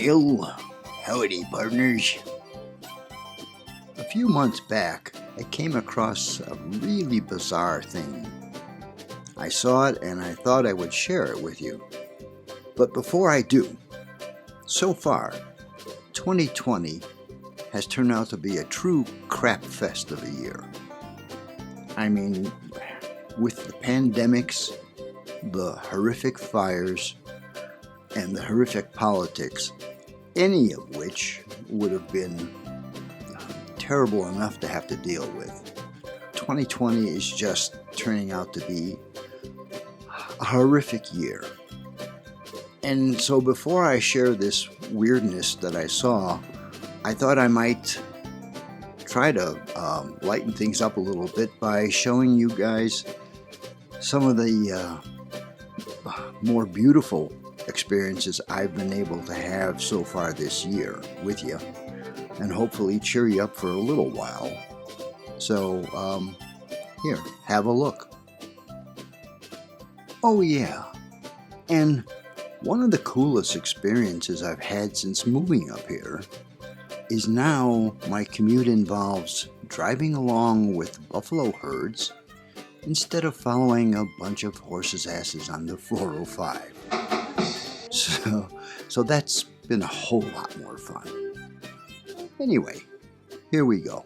Well, howdy partners. A few months back, I came across a really bizarre thing. I saw it and I thought I would share it with you. But before I do, so far, 2020 has turned out to be a true crap fest of a year. I mean, with the pandemics, the horrific fires, and the horrific politics, any of which would have been terrible enough to have to deal with. 2020 is just turning out to be a horrific year. And so before I share this weirdness that I saw, I thought I might try to lighten things up a little bit by showing you guys some of the more beautiful experiences I've been able to have so far this year with you, and hopefully cheer you up for a little while. So here, have a look. Oh yeah, and one of the coolest experiences I've had since moving up here is now my commute involves driving along with buffalo herds instead of following a bunch of horses' asses on the 405. So that's been a whole lot more fun. Anyway, here we go.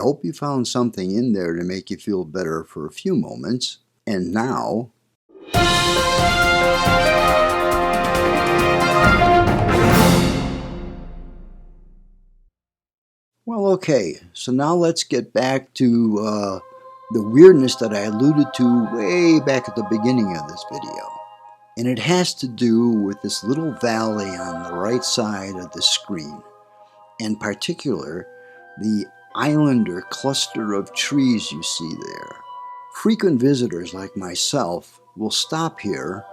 hope you found something in there to make you feel better for a few moments. And now, well, okay, so now let's get back to the weirdness that I alluded to way back at the beginning of this video. And it has to do with this little valley on the right side of the screen. In particular, the island or cluster of trees you see there. Frequent visitors like myself will stop here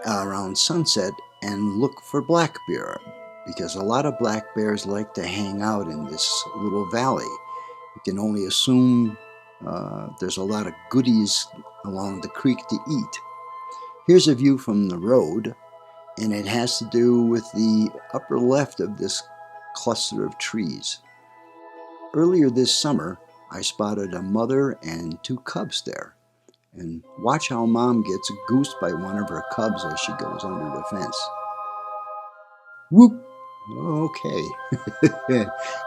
around sunset and look for black bear, because a lot of black bears like to hang out in this little valley. You can only assume there's a lot of goodies along the creek to eat. Here's a view from the road, and it has to do with the upper left of this cluster of trees. Earlier this summer, I spotted a mother and 2 cubs there. And watch how Mom gets goosed by one of her cubs as she goes under the fence. Whoop! Okay.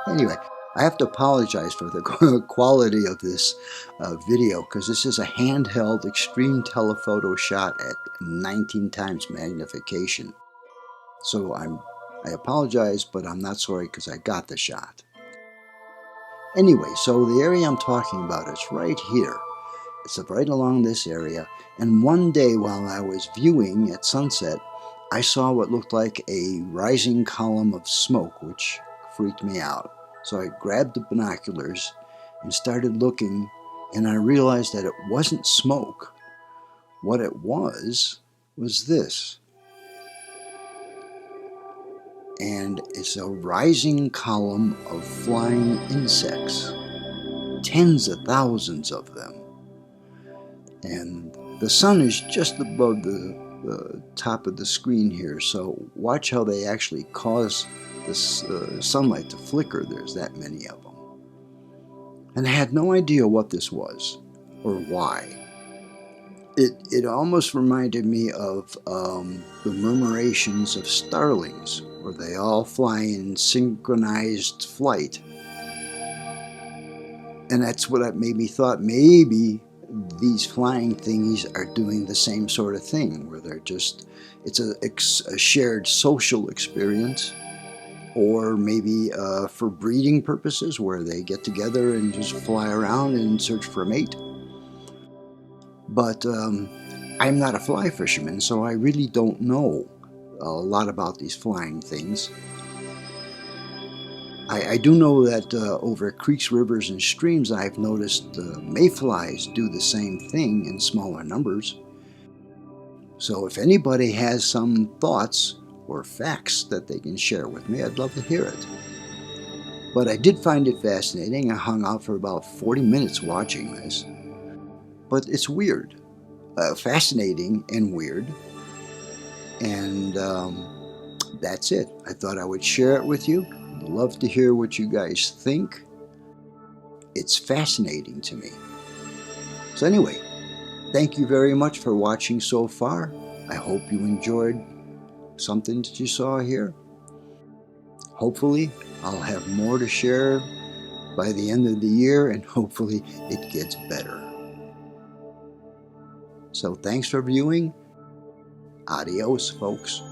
Anyway, I have to apologize for the quality of this video, because this is a handheld extreme telephoto shot at 19 times magnification. So I apologize, but I'm not sorry, because I got the shot. Anyway, so the area I'm talking about is right here. It's right along this area, and one day while I was viewing at sunset, I saw what looked like a rising column of smoke, which freaked me out. So I grabbed the binoculars and started looking, and I realized that it wasn't smoke. What it was this. And it's a rising column of flying insects, tens of thousands of them. And the sun is just above the top of the screen here, so watch how they actually cause this sunlight to flicker. There's that many of them. And I had no idea what this was or why. It almost reminded me of the murmurations of starlings, where they all fly in synchronized flight. And that's what made me thought maybe these flying thingies are doing the same sort of thing, where they're just, it's a shared social experience, or maybe for breeding purposes, where they get together and just fly around and search for a mate. But I'm not a fly fisherman, so I really don't know a lot about these flying things. I do know that over creeks, rivers, and streams, I've noticed mayflies do the same thing in smaller numbers. So if anybody has some thoughts or facts that they can share with me, I'd love to hear it. But I did find it fascinating. I hung out for about 40 minutes watching this. But it's weird. Fascinating and weird. And that's it. I thought I would share it with you. I'd love to hear what you guys think. It's fascinating to me. So anyway, thank you very much for watching so far. I hope you enjoyed something that you saw here. Hopefully, I'll have more to share by the end of the year, and hopefully it gets better. So thanks for viewing. Adios, folks.